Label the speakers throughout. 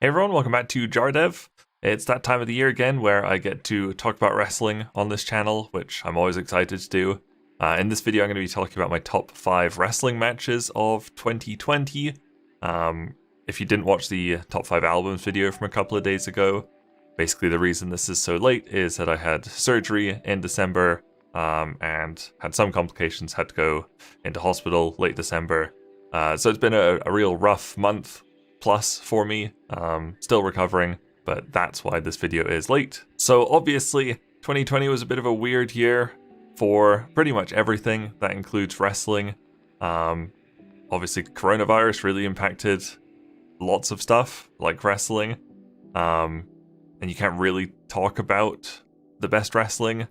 Speaker 1: Hey everyone, welcome back to JarDev. It's that time of the year again where I get to talk about wrestling on this channel, which I'm always excited to do. In this video I'm going to be talking about my top 5 wrestling matches of 2020. If you didn't watch the top 5 albums video from a couple of days ago, basically the reason this is so late is that I had surgery in December and had some complications, had to go into hospital late December. So it's been a real rough month plus for me, still recovering, but that's why this video is late. So obviously 2020 was a bit of a weird year for pretty much everything that includes wrestling. Obviously coronavirus really impacted lots of stuff like wrestling, and you can't really talk about the best wrestling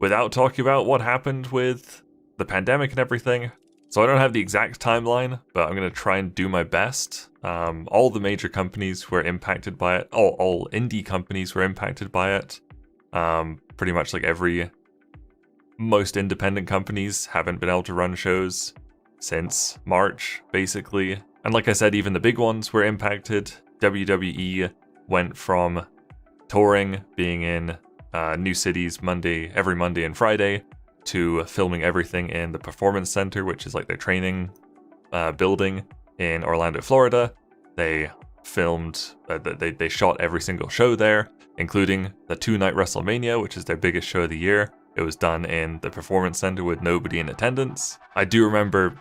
Speaker 1: without talking about what happened with the pandemic and everything. So I don't have the exact timeline, but I'm going to try and do my best. All the major companies were impacted by it. All indie companies were impacted by it. Pretty much like most independent companies haven't been able to run shows since March, basically. And like I said, even the big ones were impacted. WWE went from touring, being in new cities every Monday and Friday, to filming everything in the Performance Center, which is like their training building in Orlando, Florida. They filmed, they shot every single show there, including the 2-night WrestleMania, which is their biggest show of the year. It was done in the Performance Center with nobody in attendance. I do remember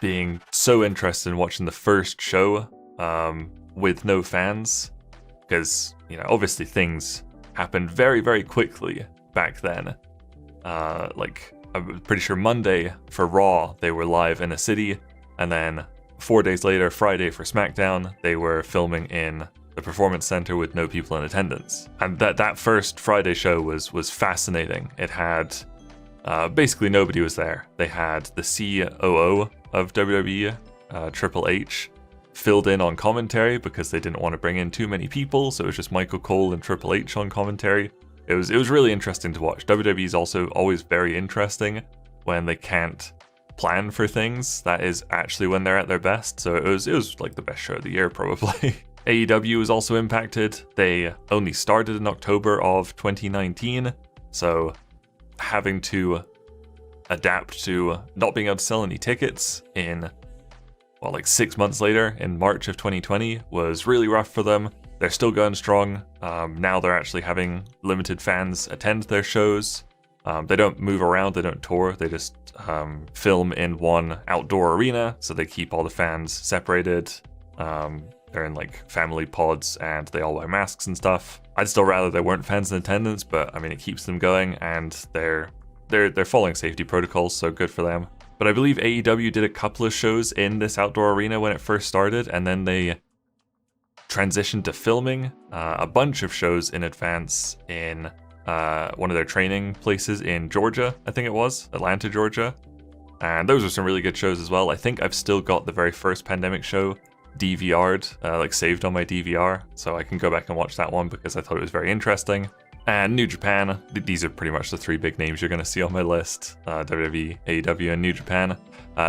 Speaker 1: being so interested in watching the first show with no fans, because, you know, obviously things happened very, very quickly back then. I'm pretty sure Monday for Raw, they were live in a city, and then 4 days later, Friday for SmackDown, they were filming in the Performance Center with no people in attendance. And that first Friday show was fascinating. It had, basically nobody was there. They had the COO of WWE, Triple H, filled in on commentary because they didn't want to bring in too many people, so it was just Michael Cole and Triple H on commentary. It was really interesting to watch. WWE is also always very interesting when they can't plan for things. That is actually when they're at their best. So it was like the best show of the year, probably. AEW was also impacted. They only started in October of 2019, so having to adapt to not being able to sell any tickets in, well, like 6 months later in March of 2020 was really rough for them. They're still going strong. Now they're actually having limited fans attend their shows. They don't move around, they don't tour, they just film in one outdoor arena, so they keep all the fans separated. They're in like family pods and they all wear masks and stuff. I'd still rather there weren't fans in attendance, but I mean it keeps them going and they're following safety protocols, so good for them. But I believe AEW did a couple of shows in this outdoor arena when it first started, and then they transitioned to filming a bunch of shows in advance in one of their training places in Georgia, I think it was, Atlanta, Georgia. And those were some really good shows as well. I think I've still got the very first pandemic show DVR'd, like saved on my DVR, so I can go back and watch that one because I thought it was very interesting. And New Japan, these are pretty much the 3 big names you're going to see on my list, WWE, AEW, and New Japan.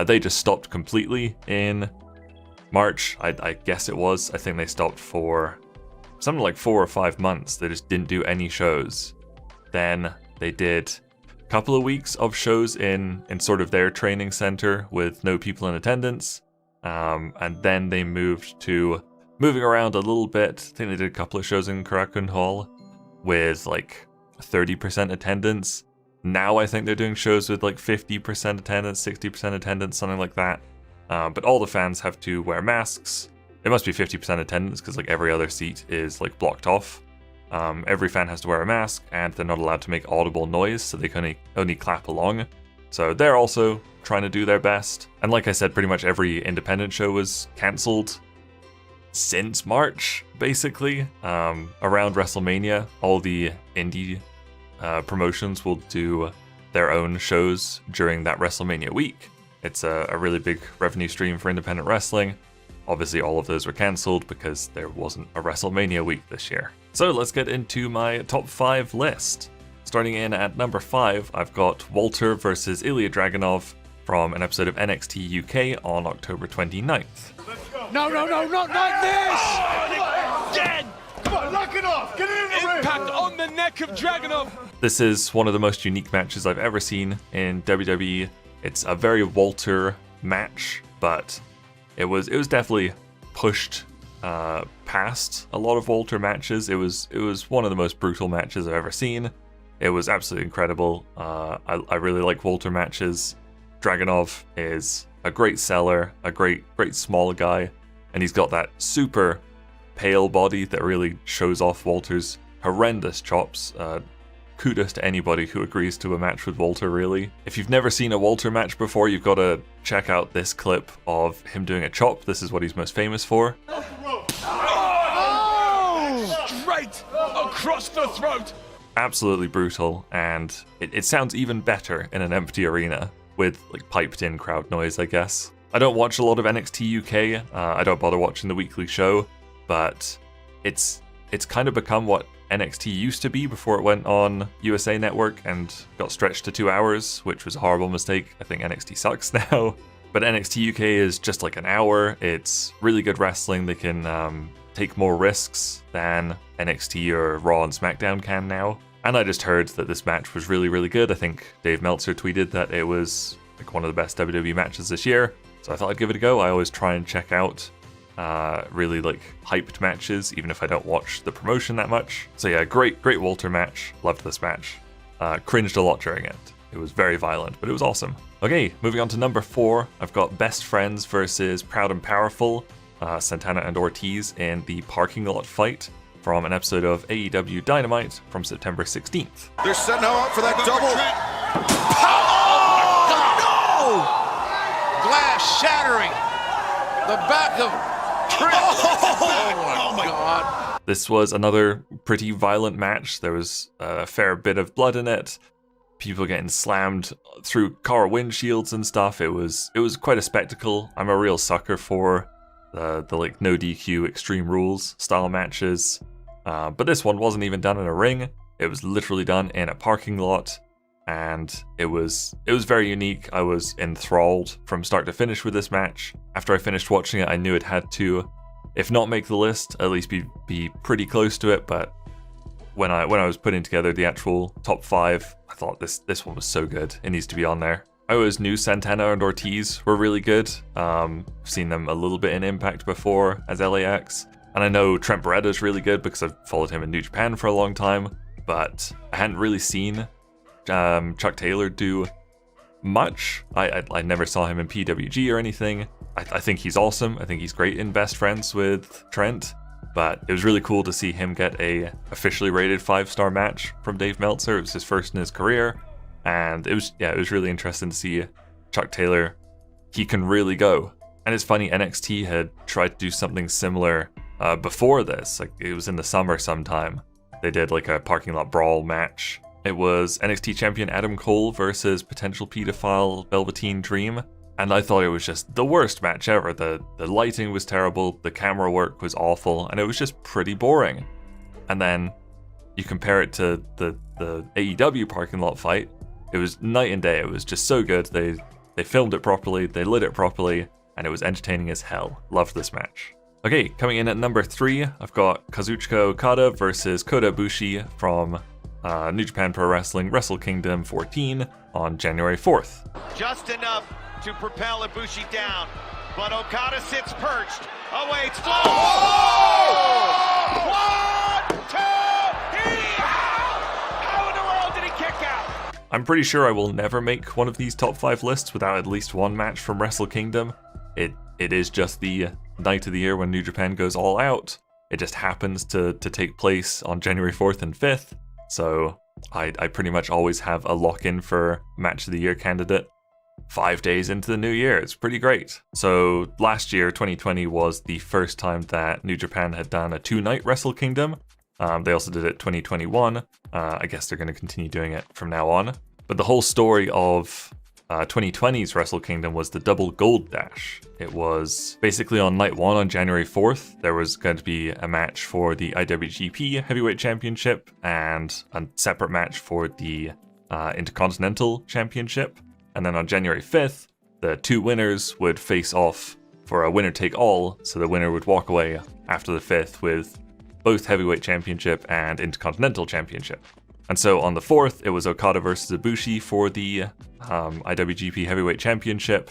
Speaker 1: They just stopped completely in March, I guess it was. I think they stopped for something like 4 or 5 months. They just didn't do any shows. Then they did a couple of weeks of shows in sort of their training center with no people in attendance. And then they moving around a little bit. I think they did a couple of shows in Korakuen Hall with like 30% attendance. Now I think they're doing shows with like 50% attendance, 60% attendance, something like that. But all the fans have to wear masks. It must be 50% attendance because like every other seat is like blocked off. Every fan has to wear a mask and they're not allowed to make audible noise, so they can only clap along. So they're also trying to do their best. And like I said, pretty much every independent show was cancelled since March, basically. Around WrestleMania, all the indie promotions will do their own shows during that WrestleMania week. It's a really big revenue stream for independent wrestling. Obviously all of those were cancelled because there wasn't a WrestleMania week this year. So let's get into my top 5 list. Starting in at number 5, I've got Walter versus Ilya Dragunov from an episode of NXT UK on October 29th.
Speaker 2: No, not like this! Impact on the neck of Dragunov.
Speaker 1: This is one of the most unique matches I've ever seen in WWE. It's a very Walter match, but it was definitely pushed past a lot of Walter matches. It was one of the most brutal matches I've ever seen. It was absolutely incredible. I really like Walter matches. Dragunov is a great seller, a great small guy, and he's got that super pale body that really shows off Walter's horrendous chops. Kudos to anybody who agrees to a match with Walter, really. If you've never seen a Walter match before, you've got to check out this clip of him doing a chop. This is what he's most famous for.
Speaker 2: Oh! Straight across the throat.
Speaker 1: Absolutely brutal, and it sounds even better in an empty arena with like piped in crowd noise, I guess. I don't watch a lot of NXT UK. I don't bother watching the weekly show, but it's kind of become what NXT used to be before it went on USA Network and got stretched to 2 hours, which was a horrible mistake. I think NXT sucks now. But NXT UK is just like an hour. It's really good wrestling. They can take more risks than NXT or Raw and SmackDown can now. And I just heard that this match was really, really good. I think Dave Meltzer tweeted that it was like one of the best WWE matches this year. So I thought I'd give it a go. I always try and check out really like hyped matches, even if I don't watch the promotion that much. So yeah, great Walter match. Loved this match. Cringed a lot during it. It was very violent, but it was awesome. Okay, moving on to number 4. I've got Best Friends versus Proud and Powerful, Santana and Ortiz in the parking lot fight from an episode of AEW Dynamite from September 16th.
Speaker 3: They're setting her up for that double.
Speaker 4: Oh, no! Glass shattering. The back of
Speaker 3: Oh
Speaker 4: my God.
Speaker 1: This was another pretty violent match. There was a fair bit of blood in it. People getting slammed through car windshields and stuff. It was quite a spectacle. I'm a real sucker for the like no DQ Extreme Rules style matches. But this one wasn't even done in a ring. It was literally done in a parking lot. And it was very unique. I was enthralled from start to finish with this match. After I finished watching it, I knew it had to, if not make the list, at least be pretty close to it. But when I was putting together the actual top 5, I thought this one was so good. It needs to be on there. I always knew Santana and Ortiz were really good. I've seen them a little bit in Impact before as LAX. And I know Trent Beretta's really good because I've followed him in New Japan for a long time. But I hadn't really seen Chuck Taylor do much. I never saw him in PWG or anything. I think he's awesome. I think he's great in Best Friends with Trent, but it was really cool to see him get a officially rated 5-star match from Dave Meltzer. It was his first in his career, and it was really interesting to see Chuck Taylor. He can really go. And it's funny, NXT had tried to do something similar before this. Like it was in the summer sometime. They did like a parking lot brawl match. It was NXT champion Adam Cole versus potential pedophile Velveteen Dream. And I thought it was just the worst match ever. The lighting was terrible, the camera work was awful, and it was just pretty boring. And then you compare it to the AEW parking lot fight, it was night and day. It was just so good. They filmed it properly, they lit it properly, and it was entertaining as hell. Loved this match. Okay, coming in at number 3, I've got Kazuchika Okada versus Kota Ibushi from New Japan Pro Wrestling Wrestle Kingdom 14 on January 4th.
Speaker 5: Just enough to propel Ibushi down, but Okada sits perched, awaits flow. Oh! 1, 2, how in the world did he kick out?
Speaker 1: I'm pretty sure I will never make one of these top 5 lists without at least one match from Wrestle Kingdom. It is just the night of the year when New Japan goes all out. It just happens to take place on January 4th and 5th. So I pretty much always have a lock-in for Match of the Year candidate 5 days into the new year. It's pretty great. So last year, 2020, was the first time that New Japan had done a 2-night Wrestle Kingdom. They also did it 2021. I guess they're going to continue doing it from now on. But the whole story of 2020's Wrestle Kingdom was the double gold dash. It was basically on night 1 on January 4th, there was going to be a match for the IWGP Heavyweight Championship and a separate match for the Intercontinental Championship. And then on January 5th, the 2 winners would face off for a winner-take-all, so the winner would walk away after the 5th with both Heavyweight Championship and Intercontinental Championship. And so on the 4th, it was Okada versus Ibushi for the IWGP Heavyweight Championship.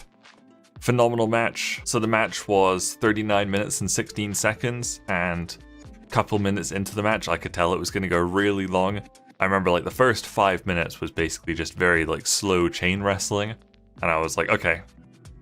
Speaker 1: Phenomenal match. So the match was 39 minutes and 16 seconds, and a couple minutes into the match, I could tell it was going to go really long. I remember like the first 5 minutes was basically just very like slow chain wrestling, and I was like, okay,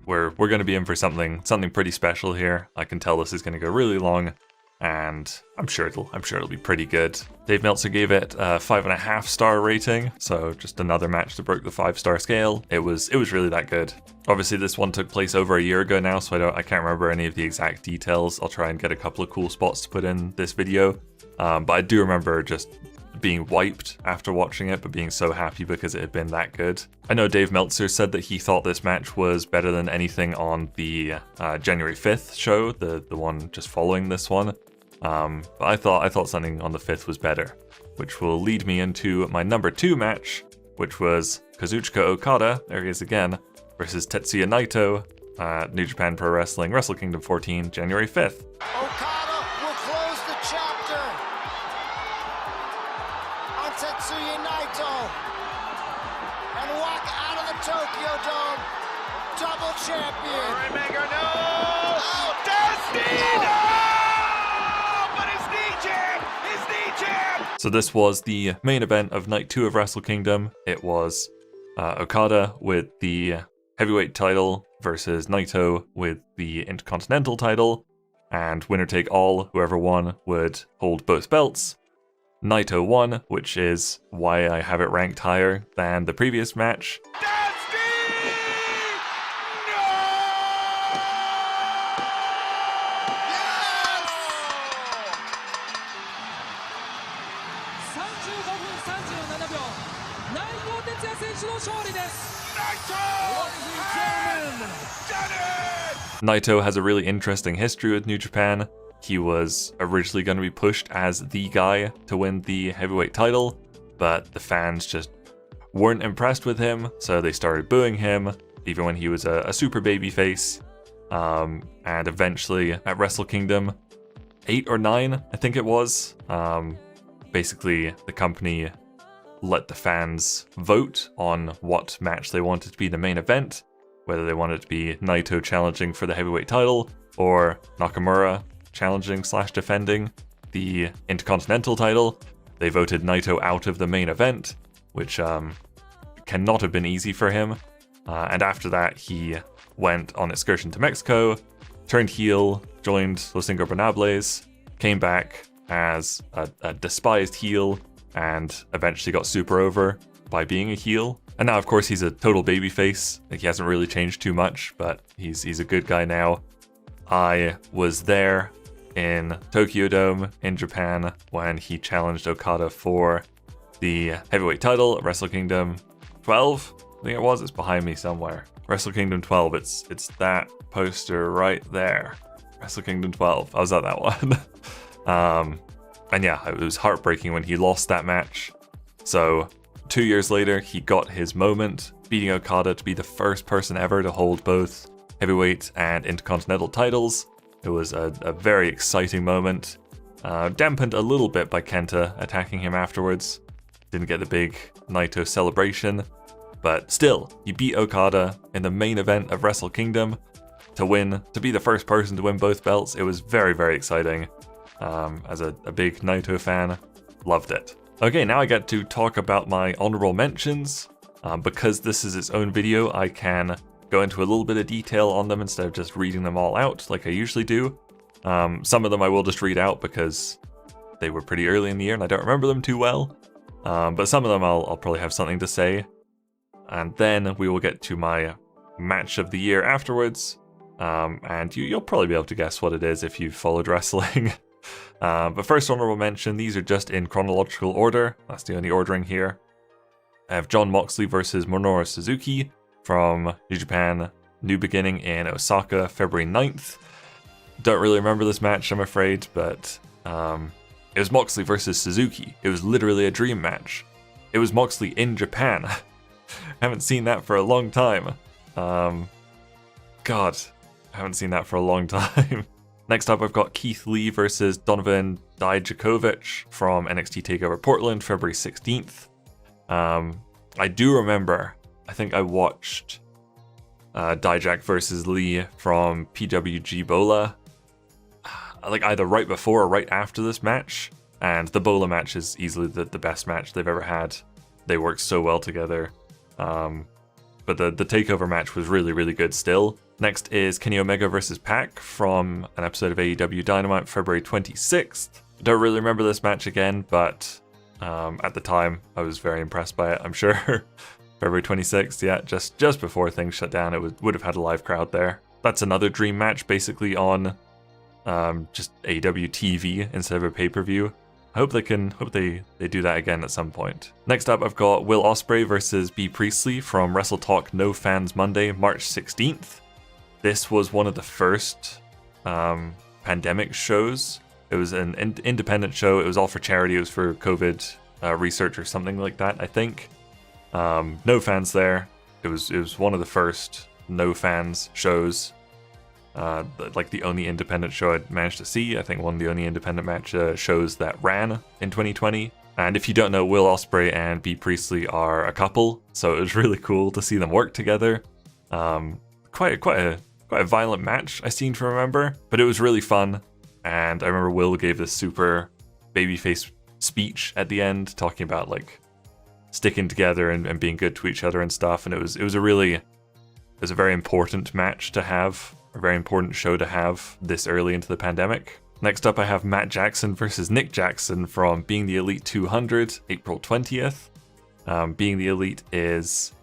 Speaker 1: we're going to be in for something pretty special here. I can tell this is going to go really long, and I'm sure it'll be pretty good. Dave Meltzer gave it a 5.5 star rating, so just another match that broke the 5-star scale. It was really that good. Obviously, this one took place over a year ago now, so I can't remember any of the exact details. I'll try and get a couple of cool spots to put in this video, but I do remember just being wiped after watching it, but being so happy because it had been that good. I know Dave Meltzer said that he thought this match was better than anything on the January 5th show, the one just following this one. But I thought something on the 5th was better, which will lead me into my number 2 match, which was Kazuchika Okada, there he is again, versus Tetsuya Naito at New Japan Pro Wrestling Wrestle Kingdom 14, January 5th.
Speaker 3: Okada will close the chapter on Tetsuya Naito and walk out of the Tokyo Dome double champion.
Speaker 5: Rainmaker, no! Oh, Destiny!
Speaker 1: So this was the main event of Night 2 of Wrestle Kingdom. It was Okada with the heavyweight title versus Naito with the Intercontinental title, and winner take all, whoever won would hold both belts. Naito won, which is why I have it ranked higher than the previous match. Naito has a really interesting history with New Japan. He was originally going to be pushed as the guy to win the heavyweight title, but the fans just weren't impressed with him, so they started booing him, even when he was a super babyface. And eventually at Wrestle Kingdom 8 or 9, I think it was, basically the company let the fans vote on what match they wanted to be the main event, whether they wanted to be Naito challenging for the heavyweight title or Nakamura challenging / defending the Intercontinental title. They voted Naito out of the main event, which cannot have been easy for him. And after that, he went on excursion to Mexico, turned heel, joined Los Ingobernables, came back as a despised heel, and eventually got super over by being a heel. And now, of course, he's a total babyface. Like, he hasn't really changed too much, but he's a good guy now. I was there in Tokyo Dome in Japan when he challenged Okada for the heavyweight title at Wrestle Kingdom 12. I think it was. It's behind me somewhere. Wrestle Kingdom 12. It's that poster right there. Wrestle Kingdom 12. I was at that one. And yeah, it was heartbreaking when he lost that match. So 2 years later, he got his moment, beating Okada to be the first person ever to hold both heavyweight and intercontinental titles. It was a very exciting moment, dampened a little bit by Kenta attacking him afterwards. Didn't get the big Naito celebration, but still, he beat Okada in the main event of Wrestle Kingdom to win, to be the first person to win both belts. It was very, very exciting. As a big Naito fan, loved it. Okay, now I get to talk about my honorable mentions. Because this is its own video, I can go into a little bit of detail on them instead of just reading them all out like I usually do. Some of them I will just read out because they were pretty early in the year and I don't remember them too well. But some of them I'll probably have something to say. And then we will get to my match of the year afterwards. And you'll probably be able to guess what it is if you've followed wrestling. But first honorable mention, these are just in chronological order. That's the only ordering here. I have Jon Moxley versus Minoru Suzuki from New Japan New Beginning in Osaka, February 9th. Don't really remember this match, I'm afraid, but it was Moxley versus Suzuki. It was literally a dream match. It was Moxley in Japan. I haven't seen that for a long time. God, I haven't seen that for a long time. Next up, I've got Keith Lee versus Donovan Dijakovic from NXT TakeOver Portland, February 16th. I do remember, I think I watched Dijak versus Lee from PWG Bola, like either right before or right after this match, and the Bola match is easily the best match they've ever had. They work so well together. But the TakeOver match was really, really good still. Next is Kenny Omega versus Pac from an episode of AEW Dynamite, February 26th. Don't really remember this match again, but at the time I was very impressed by it, I'm sure. February 26th, yeah, just before things shut down, it would have had a live crowd there. That's another dream match, basically on just AEW TV instead of a pay-per-view. I hope they do that again at some point. Next up, I've got Will Ospreay versus B. Priestley from Wrestle Talk No Fans Monday, March 16th. This was one of the first pandemic shows. It was an independent show. It was all for charity. It was for COVID research or something like that, I think. No fans there. It was one of the first no fans shows. Like the only independent show I'd managed to see. I think one of the only independent match shows that ran in 2020. And if you don't know, Will Ospreay and B. Priestley are a couple, so it was really cool to see them work together. Quite a violent match, I seem to remember, but it was really fun. And I remember Will gave this super babyface speech at the end, talking about like sticking together and being good to each other and stuff. And it was a very important match to have. A very important show to have this early into the pandemic. Next up, I have Matt Jackson versus Nick Jackson from Being the Elite 200, April 20th. Being the Elite is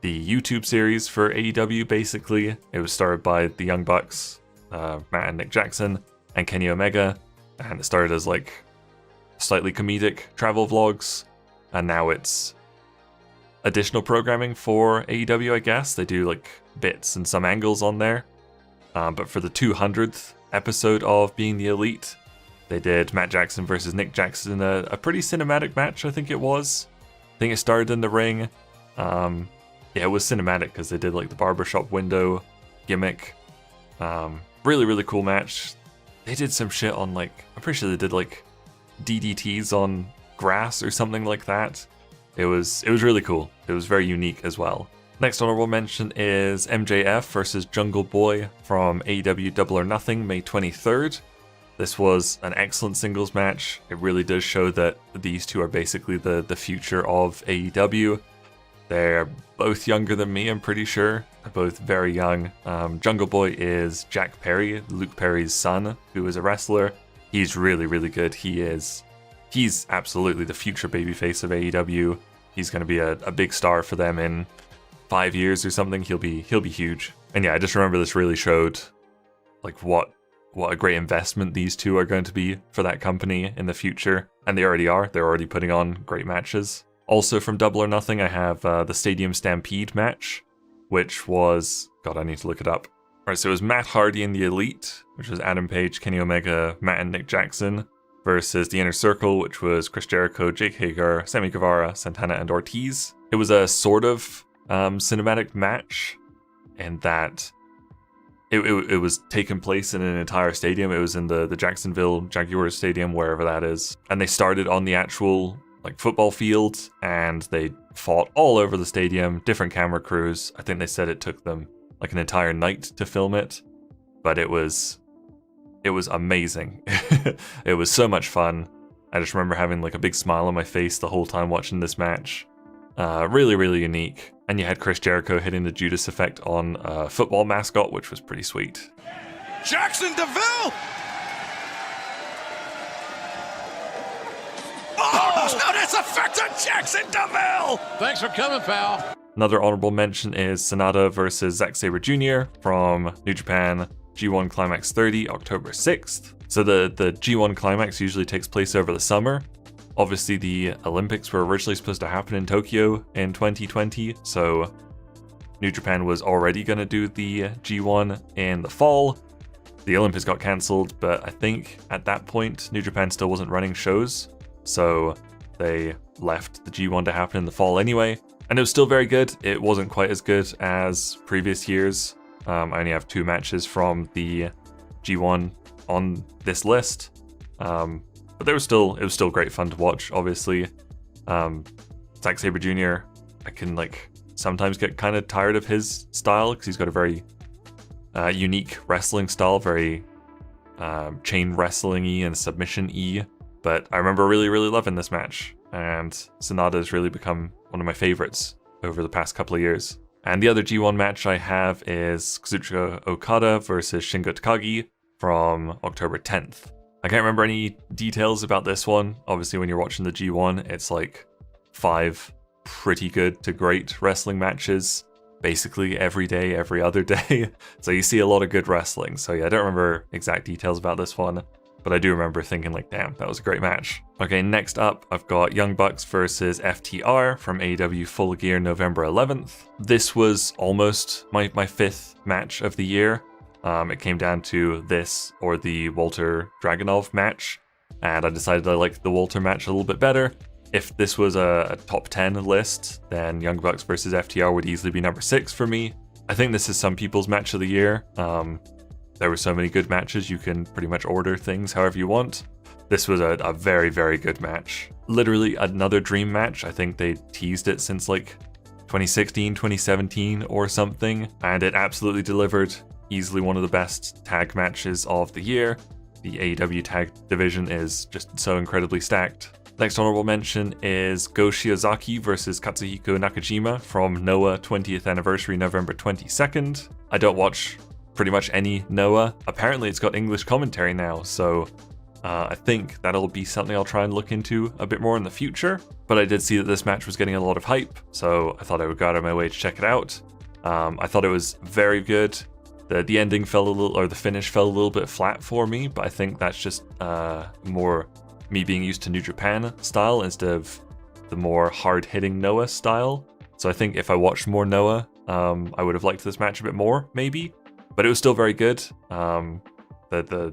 Speaker 1: the YouTube series for AEW, basically. It was started by the Young Bucks, Matt and Nick Jackson, and Kenny Omega, and it started as like slightly comedic travel vlogs, and now it's additional programming for AEW, I guess. They do like bits and some angles on there. But for the 200th episode of Being the Elite, they did Matt Jackson versus Nick Jackson, a pretty cinematic match, I think it was. I think it started in the ring. Yeah, it was cinematic because they did like the barbershop window gimmick. Really, really cool match. They did some shit on like, I'm pretty sure they did like DDTs on grass or something like that. It was really cool. It was very unique as well. Next honorable mention is MJF versus Jungle Boy from AEW Double or Nothing, May 23rd. This was an excellent singles match. It really does show that these two are basically the future of AEW. They're both younger than me, I'm pretty sure. They're both very young. Jungle Boy is Jack Perry, Luke Perry's son, who is a wrestler. He's really, really good. He's absolutely the future babyface of AEW. He's going to be a big star for them in 5 years or something. He'll be huge. And yeah, I just remember this really showed like what a great investment these two are going to be for that company in the future. And they already are. They're already putting on great matches. Also from Double or Nothing, I have the Stadium Stampede match, which was, God, I need to look it up. Alright, so it was Matt Hardy and the Elite, which was Adam Page, Kenny Omega, Matt and Nick Jackson, versus the Inner Circle, which was Chris Jericho, Jake Hager, Sammy Guevara, Santana, and Ortiz. It was a sort of cinematic match in that it was taking place in an entire stadium. It was in the Jacksonville Jaguars Stadium, wherever that is. And they started on the actual like football field, and they fought all over the stadium, different camera crews. I think they said it took them like an entire night to film it, but it was amazing. It was so much fun. I just remember having like a big smile on my face the whole time watching this match. Really, really unique. And you had Chris Jericho hitting the Judas effect on a football mascot, which was pretty sweet.
Speaker 2: Jackson DeVille! Oh, no, this effect on Jackson DeVille!
Speaker 4: Thanks for coming, pal.
Speaker 1: Another honorable mention is Sonata versus Zack Sabre Jr. from New Japan G1 Climax 30, October 6th. So the G1 Climax usually takes place over the summer. Obviously, the Olympics were originally supposed to happen in Tokyo in 2020, so New Japan was already going to do the G1 in the fall. The Olympics got cancelled, but I think at that point, New Japan still wasn't running shows, so they left the G1 to happen in the fall anyway. And it was still very good. It wasn't quite as good as previous years. I only have 2 matches from the G1 on this list. But but it was still great fun to watch. Obviously, Zack Sabre Jr. I can like sometimes get kind of tired of his style because he's got a very unique wrestling style, very chain wrestling-y and submission-y. But I remember really loving this match, and Sanada has really become one of my favorites over the past couple of years. And the other G1 match I have is Kazuchika Okada versus Shingo Takagi from October 10th. I can't remember any details about this one. Obviously, when you're watching the G1, it's like 5 pretty good to great wrestling matches, basically every day, every other day. So you see a lot of good wrestling. So yeah, I don't remember exact details about this one, but I do remember thinking like, damn, that was a great match. Okay, next up, I've got Young Bucks versus FTR from AEW Full Gear November 11th. This was almost my 5th match of the year. It came down to this or the Walter Dragunov match, and I decided I liked the Walter match a little bit better. If this was a top 10 list, then Young Bucks versus FTR would easily be number 6 for me. I think this is some people's match of the year. There were so many good matches, you can pretty much order things however you want. This was a very good match. Literally another dream match. I think they teased it since like 2016, 2017 or something, and it absolutely delivered. Easily one of the best tag matches of the year. The AEW tag division is just so incredibly stacked. Next honorable mention is Go Shiozaki versus Katsuhiko Nakajima from Noah 20th Anniversary November 22nd. I don't watch pretty much any Noah. Apparently it's got English commentary now, so I think that'll be something I'll try and look into a bit more in the future. But I did see that this match was getting a lot of hype, so I thought I would go out of my way to check it out. I thought it was very good. The ending fell a little, or the finish fell a little bit flat for me, but I think that's just more me being used to New Japan style instead of the more hard-hitting Noah style. So I think if I watched more Noah, I would have liked this match a bit more, maybe. But it was still very good. The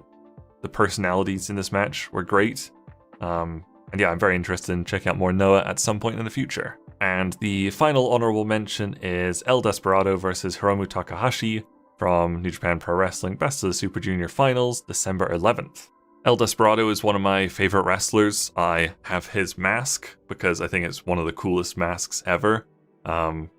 Speaker 1: personalities in this match were great. And yeah, I'm very interested in checking out more Noah at some point in the future. And the final honorable mention is El Desperado versus Hiromu Takahashi from New Japan Pro Wrestling Best of the Super Junior Finals, December 11th. El Desperado is one of my favorite wrestlers. I have his mask because I think it's one of the coolest masks ever. But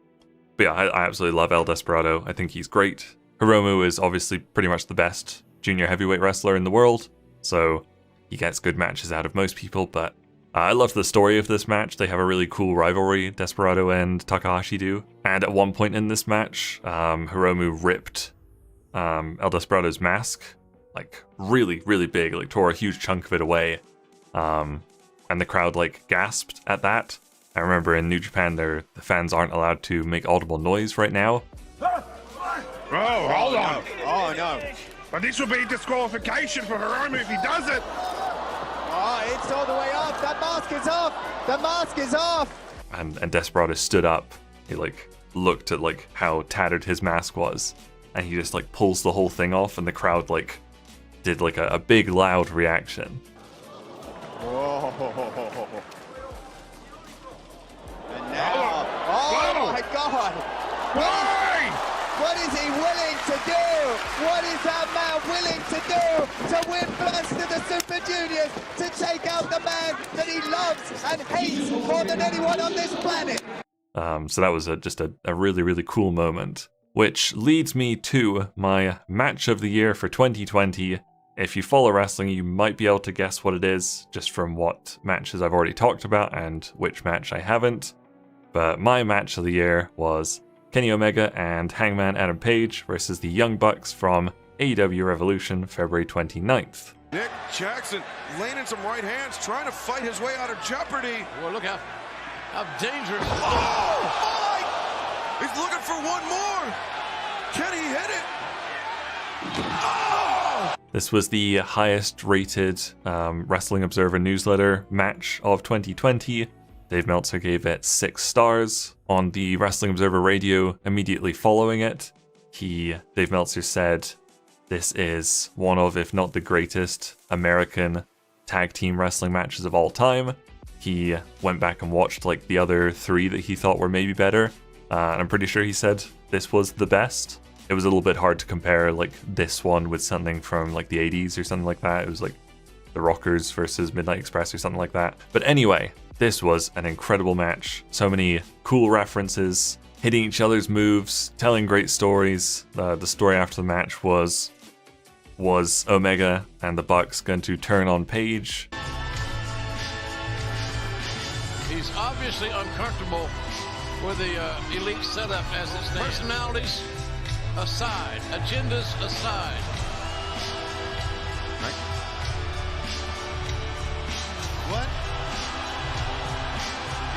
Speaker 1: yeah, I absolutely love El Desperado. I think he's great. Hiromu is obviously pretty much the best junior heavyweight wrestler in the world, so he gets good matches out of most people, but I love the story of this match. They have a really cool rivalry, Desperado and Takahashi do. And at one point in this match, Hiromu ripped El Desperado's mask, like really big, like tore a huge chunk of it away. And the crowd like gasped at that. I remember in New Japan, the fans aren't allowed to make audible noise right now.
Speaker 2: Oh, hold on.
Speaker 3: Oh, no.
Speaker 2: But this will be disqualification for Hiromu if he does it.
Speaker 3: Oh, it's all the way up. That mask is off. The mask is off.
Speaker 1: And Desperado stood up. He like looked at like how tattered his mask was, and he just like pulls the whole thing off, and the crowd like did like a big loud reaction.
Speaker 3: Whoa. And now, oh my God. What is he willing to do? What is that man willing to do to win Blast of the Super Juniors, to take out the man that he loves and hates more than anyone on this planet?
Speaker 1: So that was just a really cool moment, which leads me to my match of the year for 2020. If you follow wrestling, you might be able to guess what it is just from what matches I've already talked about and which match I haven't. But my match of the year was Kenny Omega and Hangman Adam Page versus the Young Bucks from AEW Revolution, February 29th.
Speaker 6: Nick Jackson laying in some right hands, trying to fight his way out of jeopardy.
Speaker 4: Well, look how dangerous.
Speaker 6: Oh, my! He's looking for one more. Can he hit it? Oh!
Speaker 1: This was the highest rated Wrestling Observer newsletter match of 2020. Dave Meltzer gave it 6 stars. On the Wrestling Observer radio immediately following it, Dave Meltzer said, this is one of, if not the greatest, American tag team wrestling matches of all time. He went back and watched like the other 3 that he thought were maybe better, and I'm pretty sure he said this was the best. It was a little bit hard to compare like this one with something from like the 80s or something like that. It was like the Rockers versus Midnight Express or something like that. But anyway, this was an incredible match. So many cool references, hitting each other's moves, telling great stories. The story after the match was Omega and the Bucks going to turn on Paige.
Speaker 4: He's obviously uncomfortable with the elite setup as it stands. Personalities aside, agendas aside.
Speaker 3: Right. What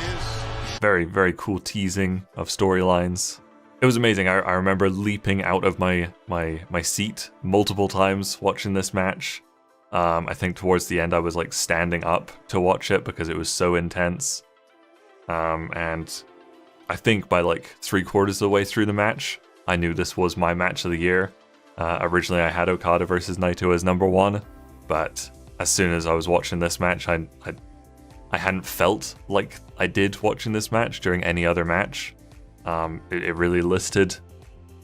Speaker 3: is...
Speaker 1: Very, very cool teasing of storylines. It was amazing. I remember leaping out of my seat multiple times watching this match. I think towards the end I was like standing up to watch it because it was so intense. And I think by like 3/4 of the way through the match, I knew this was my match of the year. Originally I had Okada versus Naito as number 1, but as soon as I was watching this match, I hadn't felt like I did watching this match during any other match. It really listed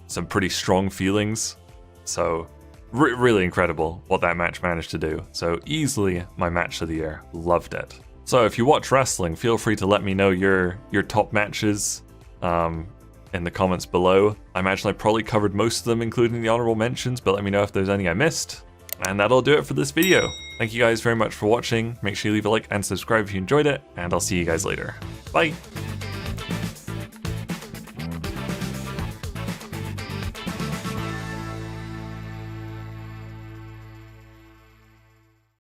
Speaker 1: some pretty strong feelings. So really incredible what that match managed to do. So easily my match of the year. Loved it. So if you watch wrestling, feel free to let me know your top matches in the comments below. I imagine I probably covered most of them, including the honorable mentions, but let me know if there's any I missed. And that'll do it for this video. Thank you guys very much for watching. Make sure you leave a like and subscribe if you enjoyed it, and I'll see you guys later. Bye!